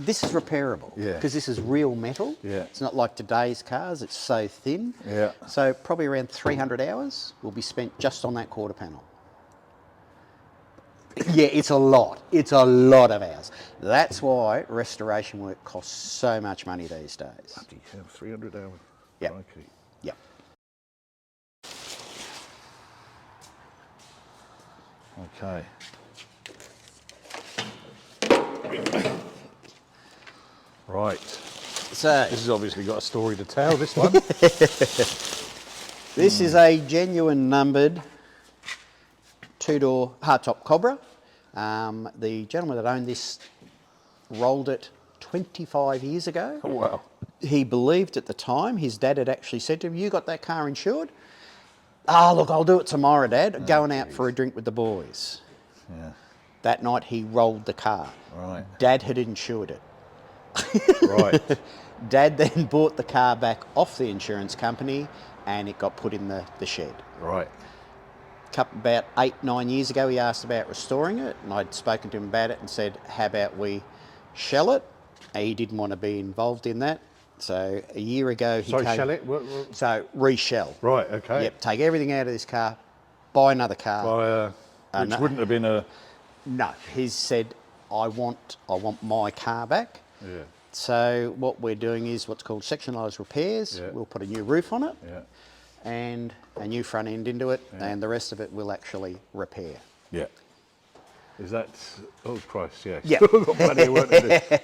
this is repairable. Yeah. Because this is real metal. Yeah. It's not like today's cars, it's so thin. Yeah. So probably around 300 hours will be spent just on that quarter panel. Yeah, it's a lot. It's a lot of hours. That's why restoration work costs so much money these days. Bloody hell, 300 hours. Yep. Crikey. Yep. Okay. Right. So This has obviously got a story to tell, this one. this is a genuine numbered two-door hardtop Cobra. The gentleman that owned this rolled it 25 years ago. Oh, wow. He believed at the time, his dad had actually said to him, "You got that car insured?" "Oh, look, I'll do it tomorrow, Dad. Going out for a drink with the boys." Yeah. That night he rolled the car. Right. Dad had insured it. Right. Dad then bought the car back off the insurance company and it got put in the shed. Right. About 8-9 years ago, he asked about restoring it, and I'd spoken to him about it and said, "How about we shell it?" He didn't want to be involved in that. So a year ago, he Sorry, came, shell it? So re-shell. Right, okay. Yep, take everything out of this car, buy another car. Which wouldn't have been a... No, he said, I want my car back. Yeah. So what we're doing is what's called sectionalised repairs. Yeah. We'll put a new roof on it. Yeah. And a new front end into it, and the rest of it we'll actually repair. Yeah. Is that... Oh, Christ, yeah. Yeah.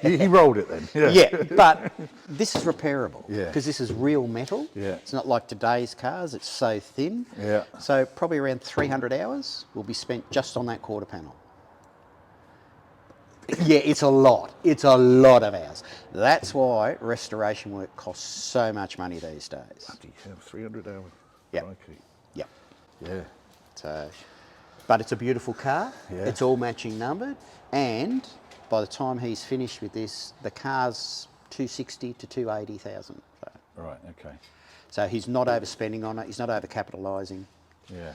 He rolled it then. Yeah. Yeah, but this is repairable. Yeah. Because this is real metal. Yeah. It's not like today's cars, it's so thin. Yeah. So probably around 300 hours will be spent just on that quarter panel. Yeah, it's a lot. It's a lot of hours. That's why restoration work costs so much money these days. Bloody hell, 300 hours. Yep. Crikey. Yep. Yeah. So, but it's a beautiful car. Yeah. It's all matching numbered, and by the time he's finished with this, the car's 260 to 280,000. So, Right, okay. so he's not overspending on it. He's not overcapitalising. Yeah.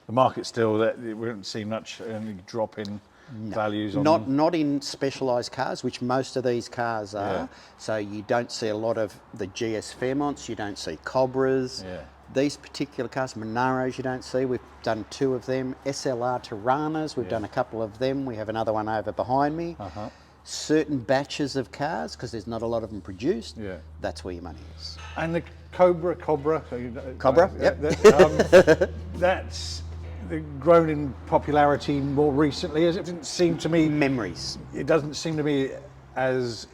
The market's still... We don't see much any drop in values on them. Not in specialised cars, which most of these cars are. Yeah. So you don't see a lot of the GS Fairmonts. You don't see Cobras. Yeah. These particular cars, Monaros, you don't see. We've done 2 of them. SLR Tiranas, we've done a couple of them. We have another one over behind me. Uh-huh. Certain batches of cars, because there's not a lot of them produced, Yeah. that's where your money is. And the Cobra? Cobra, yep. That's grown in popularity more recently. As it didn't seem to me... Memories. It doesn't seem to me as,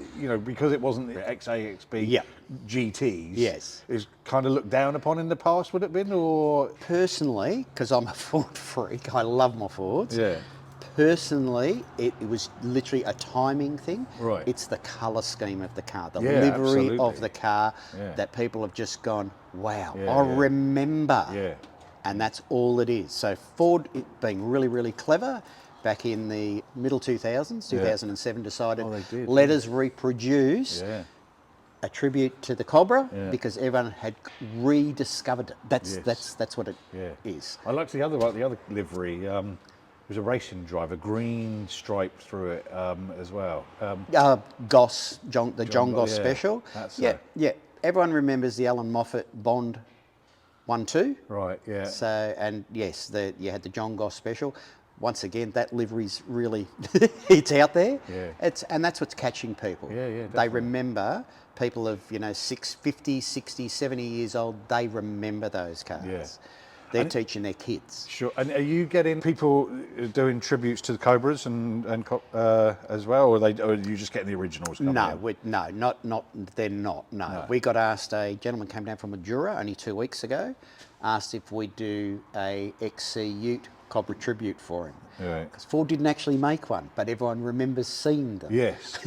because it wasn't the XAXB Yeah. GTs. Yes. Is kind of looked down upon in the past, would it have been, or... Personally, because I'm a Ford freak, I love my Fords. Yeah. Personally, it was literally a timing thing. Right. It's the colour scheme of the car, the Yeah, livery absolutely. of the car Yeah. that people have just gone, wow, Yeah, I yeah. remember. Yeah. And that's all it is. So Ford, being really, really clever, back in the middle 2000s, 2007, decided, Oh, they did, let us reproduce Yeah. a tribute to the Cobra, Yeah. because everyone had rediscovered it. Yes. That's what it is. I liked the other livery. It was a racing driver, green stripe through it as well. Goss, the John Goss yeah, special. that's Yeah. Everyone remembers the Alan Moffat Bond 1-2. Right, yeah. So, and yes, you had the John Goss special. Once again, that livery's really, it's out there. Yeah. And that's what's catching people. Yeah, They definitely. remember, people of, 50, 60, 70 years old, they remember those cars. Yeah. They're teaching their kids. Sure. And are you getting people doing tributes to the Cobras and as well, or are you just getting the originals? No, they're not. No. We got asked, a gentleman came down from Mildura only 2 weeks ago, asked if we'd do a XC Ute Cobra tribute for him. Right. Because Ford didn't actually make one, but everyone remembers seeing them. Yes.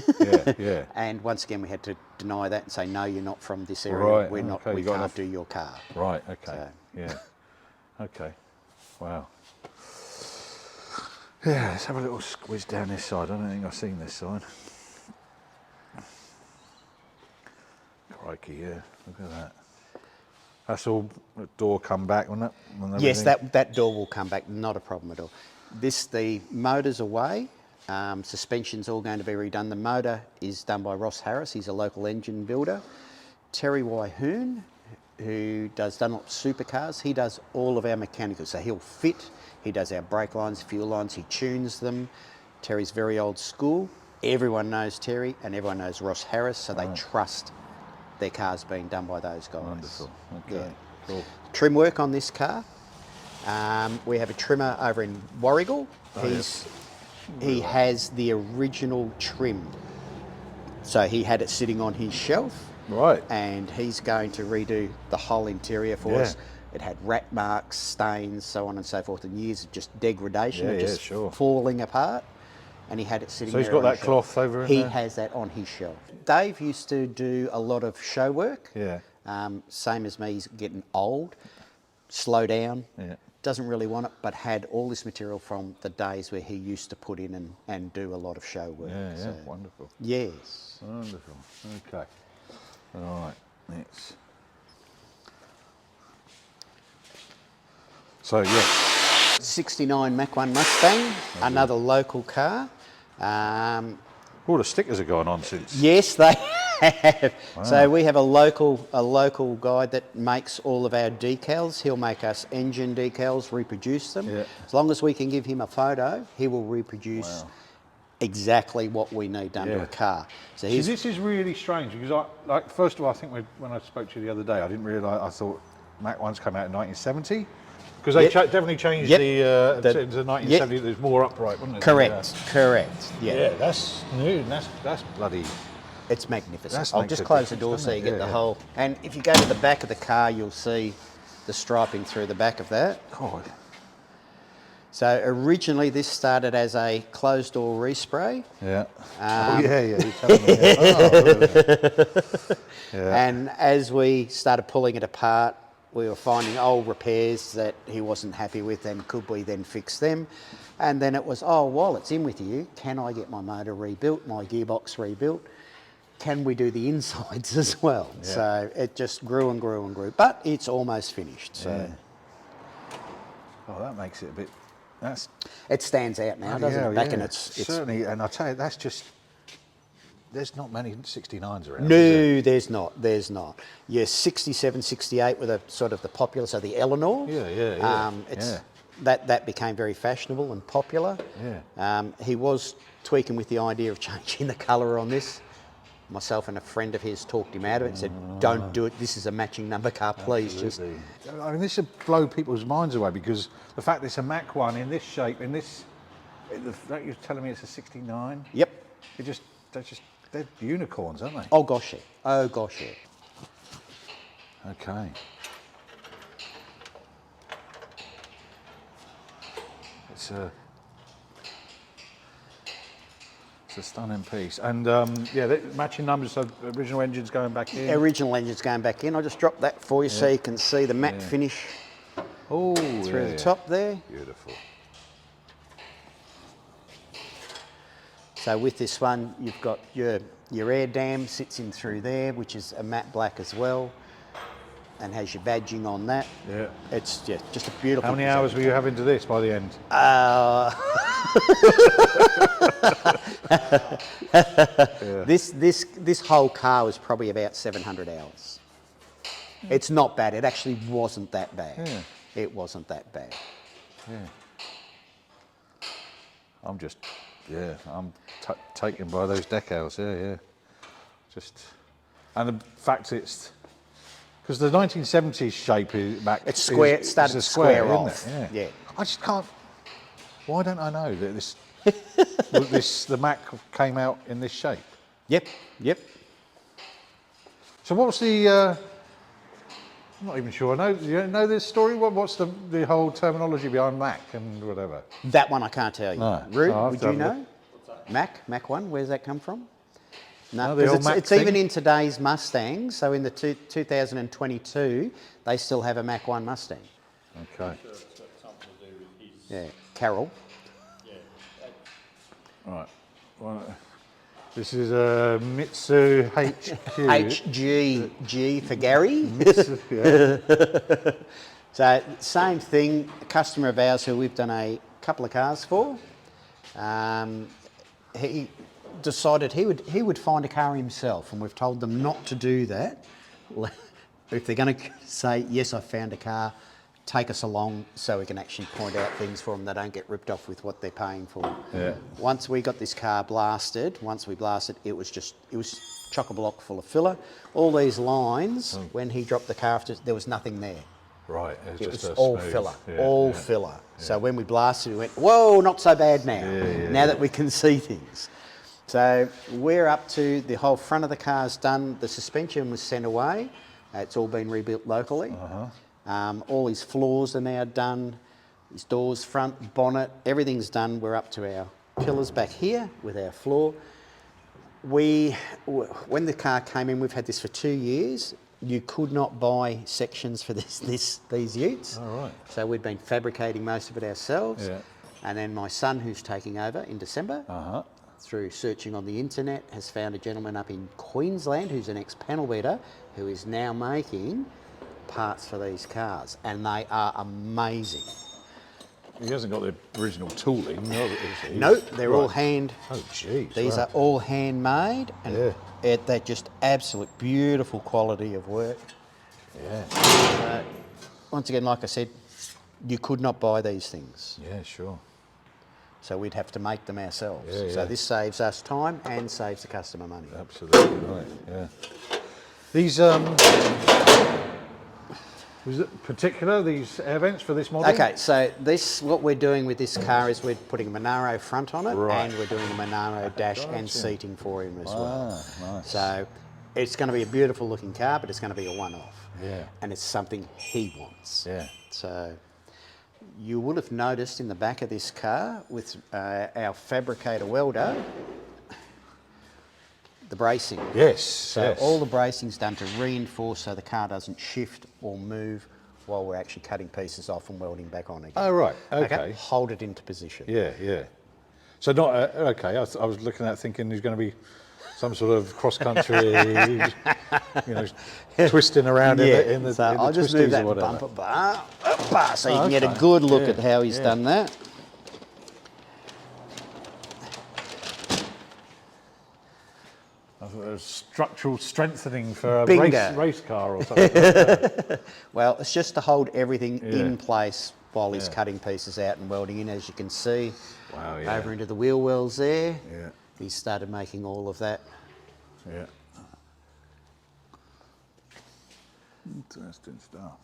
Yeah. And once again, we had to deny that and say, no, you're not from this area. Right, We're not. okay, We you got can't enough- do your car. Right. Okay. So- Yeah. Okay. Wow. Yeah. Let's have a little squiz down this side. I don't think I've seen this side. Crikey, yeah. Look at that. That's all the door come back, wasn't it? Yes, that door will come back, not a problem at all. The motor's away, Suspension's all going to be redone. The motor is done by Ross Harris. He's a local engine builder. Terry Wyhoon, who does Dunlop supercars, he does all of our mechanical. So he'll fit, he does our brake lines, fuel lines, he tunes them. Terry's very old school. Everyone knows Terry and everyone knows Ross Harris, so they trust their cars being done by those guys. Wonderful. Okay. Yeah. Cool. Trim work on this car. We have a trimmer over in Warrigal. He has the original trim. So he had it sitting on his shelf. Right. And he's going to redo the whole interior for us. It had rat marks, stains, so on and so forth, and years of just degradation, of just falling apart. And he had it sitting there. So he's got that cloth over in there? He has that on his shelf. Dave used to do a lot of show work. Yeah. Same as me, he's getting old, slow down, Yeah. doesn't really want it, but had all this material from the days where he used to put in and do a lot of show work. Yeah, yeah, so, wonderful. Yes. Wonderful. Okay. All right. Let's. So yeah. 69 Mach 1 Mustang, another local car. All the stickers have gone on since. Yes, they have. Wow. So we have a local guy that makes all of our decals. He'll make us engine decals, reproduce them. Yeah. As long as we can give him a photo, he will reproduce exactly what we need done to a car. So See, this is really strange because first of all, I think when I spoke to you the other day, I didn't realise. I thought Mach 1s came out in 1970. Because they definitely changed the 1970. There's more upright, wasn't it? Correct, correct. Yeah. Yeah, that's new. That's bloody. It's magnificent. That I'll makes just a close the difference, door so you doesn't it? get the Yeah, whole. And if you go to the back of the car, you'll see the striping through the back of that. God. So originally this started as a closed door respray. Yeah. You're telling me. Yeah. And as we started pulling it apart, we were finding old repairs that he wasn't happy with, and could we then fix them? And then it was, while it's in with you, can I get my motor rebuilt, my gearbox rebuilt? Can we do the insides as well? Yeah. So it just grew and grew and grew, but it's almost finished. So. Yeah. Oh, that makes it a bit. It stands out now, doesn't it? Back in it's certainly, and I tell you, that's just. There's not many 69s around. No, there's not. There's not. Yeah, 67, 68 with a sort of the popular, so the Eleanor. That became very fashionable and popular. Yeah. He was tweaking with the idea of changing the colour on this. Myself and a friend of his talked him out of it and said, "Don't do it. This is a matching number car, please." Absolutely. I mean, this would blow people's minds away because the fact that it's a Mach 1 in this shape, the fact you're telling me it's a 69. Yep. They're unicorns, aren't they? Oh gosh, yeah. Oh gosh, yeah. Okay. It's a stunning piece, and the matching numbers. So original engines going back in. Original engine's going back in. I'll just drop that for you so you can see the matte finish through the top there. Beautiful. So with this one, you've got your air dam sits in through there, which is a matte black as well, and has your badging on that. Yeah. It's just a beautiful. How many hours were you having to this by the end? This whole car was probably about 700 hours. It's not bad. It actually wasn't that bad. Yeah. It wasn't that bad. Yeah. I'm taken by those decals. Yeah. And the fact it's because the 1970s shape is back. It's square. It started to square off. Yeah. I just can't. Why don't I know that the Mach came out in this shape? Yep. So what's the? I'm not even sure. You know this story? What's the whole terminology behind Mach and whatever? That one I can't tell you. No. Rude, would you know? Mach 1, where's that come from? No, the old Mach it's thing? even in today's Mustangs. So in the 2022, they still have a Mach 1 Mustang. Okay. Yeah, Carroll. Right. Well, this is a Mitsu HQ. HG for Gary. Yeah. So same thing, a customer of ours who we've done a couple of cars for. he decided he would find a car himself, and we've told them not to do that. If they're going to say, yes, I found a car, take us along so we can actually point out things for them. They don't get ripped off with what they're paying for. Yeah. Once we got this car blasted, it was chock-a-block full of filler. All these lines, when he dropped the car after, there was nothing there. Right. It was all filler, filler. Yeah. So when we blasted, we went, whoa, not so bad now, now that we can see things. So we're up to the whole front of the car's done. The suspension was sent away. It's all been rebuilt locally. All his floors are now done. His doors, front, bonnet, everything's done. We're up to our pillars back here with our floor. When the car came in, we've had this for 2 years. You could not buy sections for these utes. All right. So we'd been fabricating most of it ourselves. Yeah. And then my son, who's taking over in December, through searching on the internet, has found a gentleman up in Queensland who's an ex-panel beater who is now making parts for these cars, and they are amazing. He hasn't got the original tooling, no? No, they're all hand. Oh, geez. These are all handmade, and they're just absolute beautiful quality of work. Yeah. Once again, like I said, you could not buy these things. Yeah, sure. So we'd have to make them ourselves. Yeah, So this saves us time and saves the customer money. Absolutely right. Yeah. These was it particular, these air vents for this model? Okay, so what we're doing with this car is we're putting a Monaro front on it, and we're doing a Monaro dash and seating for him as well. Nice. So it's going to be a beautiful looking car, but it's going to be a one-off. Yeah. And it's something he wants. Yeah. So you would have noticed in the back of this car with our fabricator welder, the bracing. Yes. So all the bracing's done to reinforce so the car doesn't shift or move while we're actually cutting pieces off and welding back on again. Oh, right. Okay. Hold it into position. Yeah, yeah. So not, okay, I was looking at thinking there's going to be some sort of cross-country, twisting around in the so I'll just move that bumper bar, so you can get a good look at how he's done that. Structural strengthening for a race car or something like that. Well, it's just to hold everything in place while he's cutting pieces out and welding in. As you can see, over into the wheel wells there, he's started making all of that. Yeah. Interesting stuff.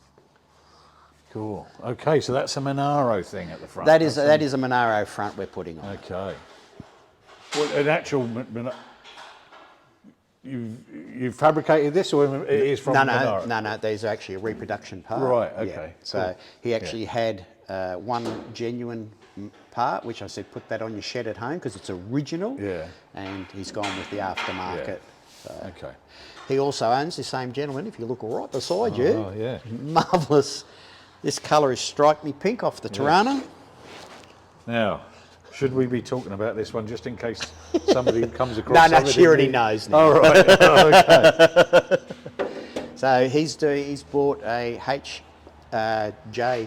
Cool. Okay, so that's a Monaro thing at the front. That is a Monaro front we're putting on. Okay. Well, an actual you've fabricated this, or it is from Monaro? No. These are actually a reproduction part. Right. Okay. Yeah. So he actually had one genuine part, which I said put that on your shed at home because it's original. Yeah. And he's gone with the aftermarket. Yeah. So. Okay. He also owns the same gentleman. If you look right beside you, oh yeah, marvellous. This colour is Strike Me Pink off the Tirana. Now, should we be talking about this one just in case somebody comes across? No, she already knows now. Oh, right. Okay. So he's bought a HJ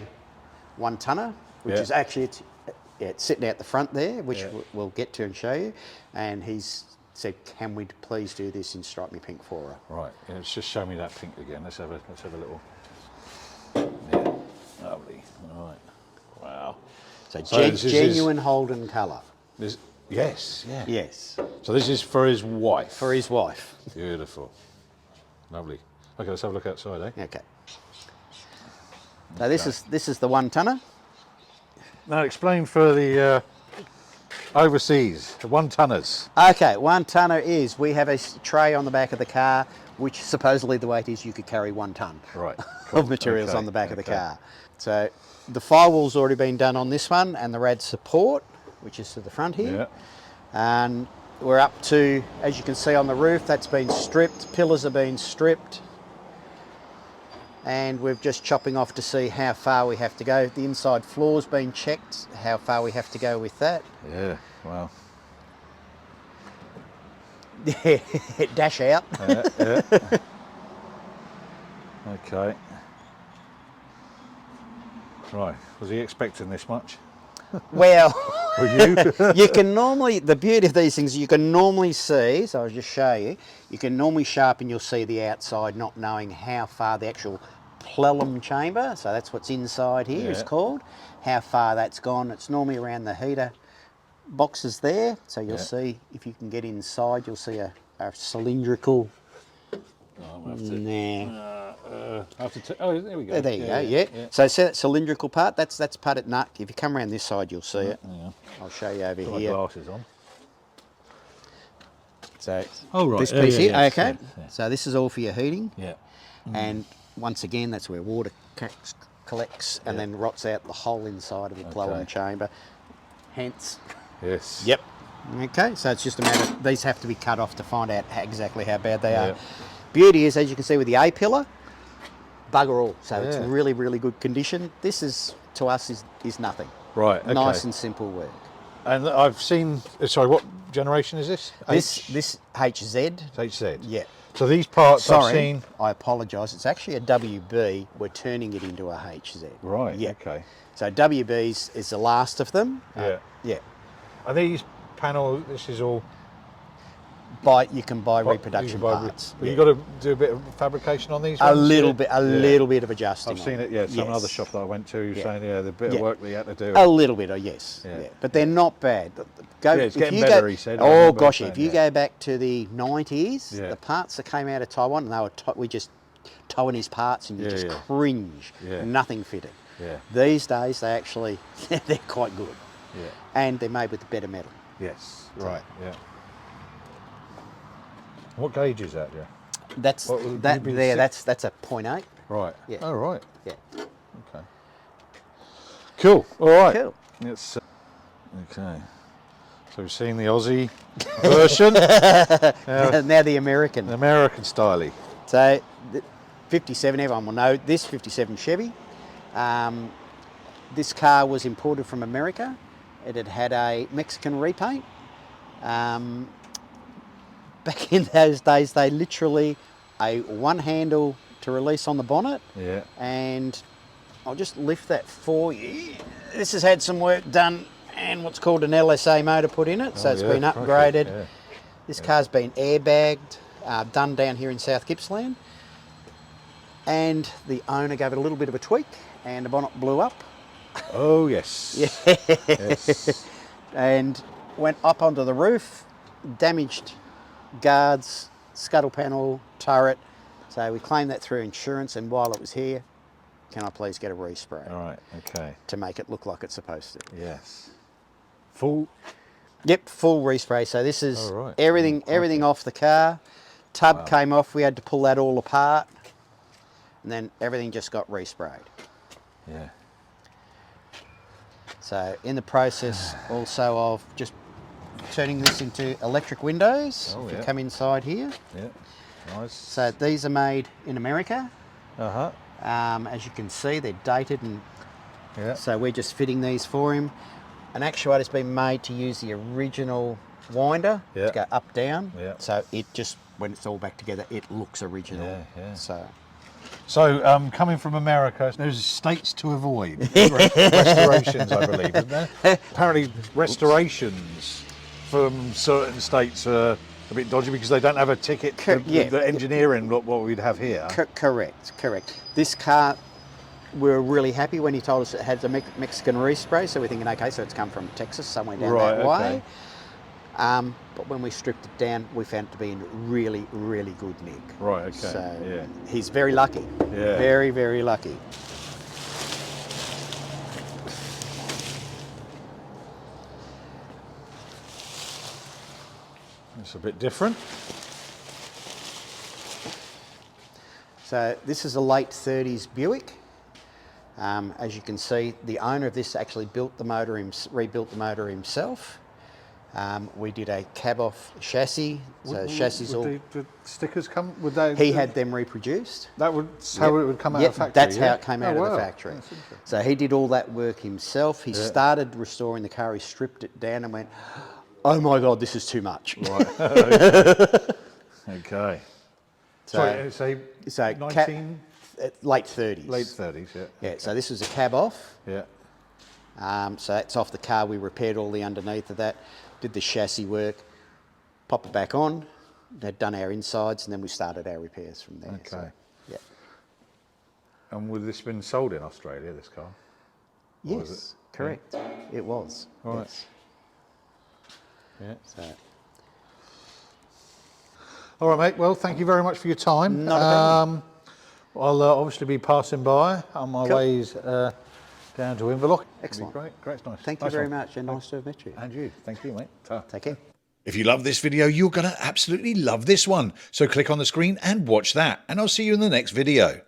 1-tonner, which is actually it's sitting out the front there, which we'll get to and show you. And he's said, "Can we please do this in Strike Me Pink for her?" Right. Yeah, let's just show me that pink again. Let's have a little. Yeah. Lovely. All right. Wow. So genuine Holden colour. Yes. Yeah. Yes. So this is for his wife. For his wife. Beautiful. Lovely. Okay, let's have a look outside, eh? Okay. So this is the 1-tonner. Now explain for the overseas, the 1-tonners. Okay, 1-tonner is we have a tray on the back of the car, which supposedly the weight is you could carry 1 tonne of materials on the back of the car. So the firewall's already been done on this one, and the rad support, which is to the front here. Yeah. And we're up to, as you can see on the roof, that's been stripped, pillars have been stripped. And we're just chopping off to see how far we have to go. The inside floor's been checked, how far we have to go with that. Yeah, wow. Yeah, dash out. Yeah. Okay. Right, was he expecting this much? Well, You can normally, the beauty of these things, you can normally see, so I'll just show you, you can normally sharpen, you'll see the outside, not knowing how far the actual plenum chamber, so that's what's inside here, is called, how far that's gone. It's normally around the heater boxes there, so you'll see, if you can get inside, you'll see a cylindrical. Oh, there we go. There you go. Yeah. So see that cylindrical part? That's part at nut. If you come around this side, you'll see it. Yeah. I'll show you over Got my here. glasses on. So right. this piece here. Yes, Okay. yeah. So this is all for your heating. Yeah. And once again, that's where water collects and then rots out the whole inside of the plenum chamber. Hence. Yes. Yep. Okay. So it's just a matter. These have to be cut off to find out exactly how bad they are. Beauty is, as you can see with the A pillar, bugger all. So it's really, really good condition. This is, to us, is nothing. Right. Okay. Nice and simple work. And I've seen. Sorry, what generation is this? This HZ. HZ. Yeah. So these parts I've Sorry, seen. I apologise. It's actually a WB. We're turning it into a HZ. Right. Yeah. Okay. So WBs is the last of them. Yeah. Are these panels? This is all. You can buy reproduction parts. But you've got to do a bit of fabrication on these A ones? little bit of adjusting. I've seen it, some other shop that I went to, you were saying, the bit of work that you had to do. A little bit, yes. Yeah. But they're not bad. It's getting better, he said. Oh, gosh, if you go back to the 90s, the parts that came out of Taiwan, and they were we just Taiwanese parts, and you just cringe. Nothing fitted. Yeah. These days, they actually, they're quite good. Yeah. And they're made with better metal. Yes, right, yeah. What gauge is that, That's that's a 0.8. Right. Yeah. Oh, right. Yeah. Okay. Cool. All right. Cool. It's, okay. So we've seen the Aussie version. Now the American. The American style. So, 57, everyone will know this 57 Chevy. This car was imported from America. It had had a Mexican repaint. Back in those days, they literally one handle to release on the bonnet. Yeah. And I'll just lift that for you. This has had some work done and what's called an LSA motor put in it, so it's been upgraded. Yeah. This car's been airbagged, done down here in South Gippsland. And the owner gave it a little bit of a tweak and the bonnet blew up. Oh, yes. Yes. And went up onto the roof, damaged guards, scuttle panel, turret. So we claimed that through insurance, and while it was here, can I please get a respray? All right, okay. To make it look like it's supposed to. Yes. Full? Yep, full respray. So this is everything off the car. Tub came off, we had to pull that all apart, and then everything just got resprayed. Yeah. So in the process also of just turning this into electric windows. If you come inside here. Yeah, nice. So these are made in America. Uh-huh. As you can see, they're dated, and so we're just fitting these for him. An actuator's been made to use the original winder to go up, down. Yeah. So it just, when it's all back together, it looks original. Yeah, yeah. So coming from America, there's states to avoid. Restorations, I believe, isn't there? Apparently, restorations from certain states are a bit dodgy because they don't have a ticket to the engineering what we'd have here. Correct. This car, we were really happy when he told us it had the Mexican respray, so we're thinking, okay, so it's come from Texas, somewhere down that way. But when we stripped it down, we found it to be in really, really good nick. Right, okay. So he's very lucky. Yeah. Very, very lucky. It's a bit different. So this is a late 30s Buick. As you can see, the owner of this actually rebuilt the motor himself. We did a cab-off chassis. So chassis all. The stickers come? Would they? He had them reproduced. That would how it would come out of the factory. That's how it came out of the factory. So he did all that work himself. He started restoring the car. He stripped it down and went, "Oh my God, this is too much." Right. Okay. So 19... late 30s. Late 30s, Yeah. So this was a cab off. Yeah. So that's off the car. We repaired all the underneath of that, did the chassis work, popped it back on, had done our insides, and then we started our repairs from there. Okay. So, yeah. And would this been sold in Australia, this car? Yes, correct. Yeah. It was. Right. Yes. Yeah. So. All right, mate. Well, thank you very much for your time. Not a problem. I'll obviously be passing by on my ways down to Inverloch. Excellent. Great. It's nice. Thank you very much, and nice to have met you. And you. Thank you, mate. Take care. If you love this video, you're going to absolutely love this one. So click on the screen and watch that, and I'll see you in the next video.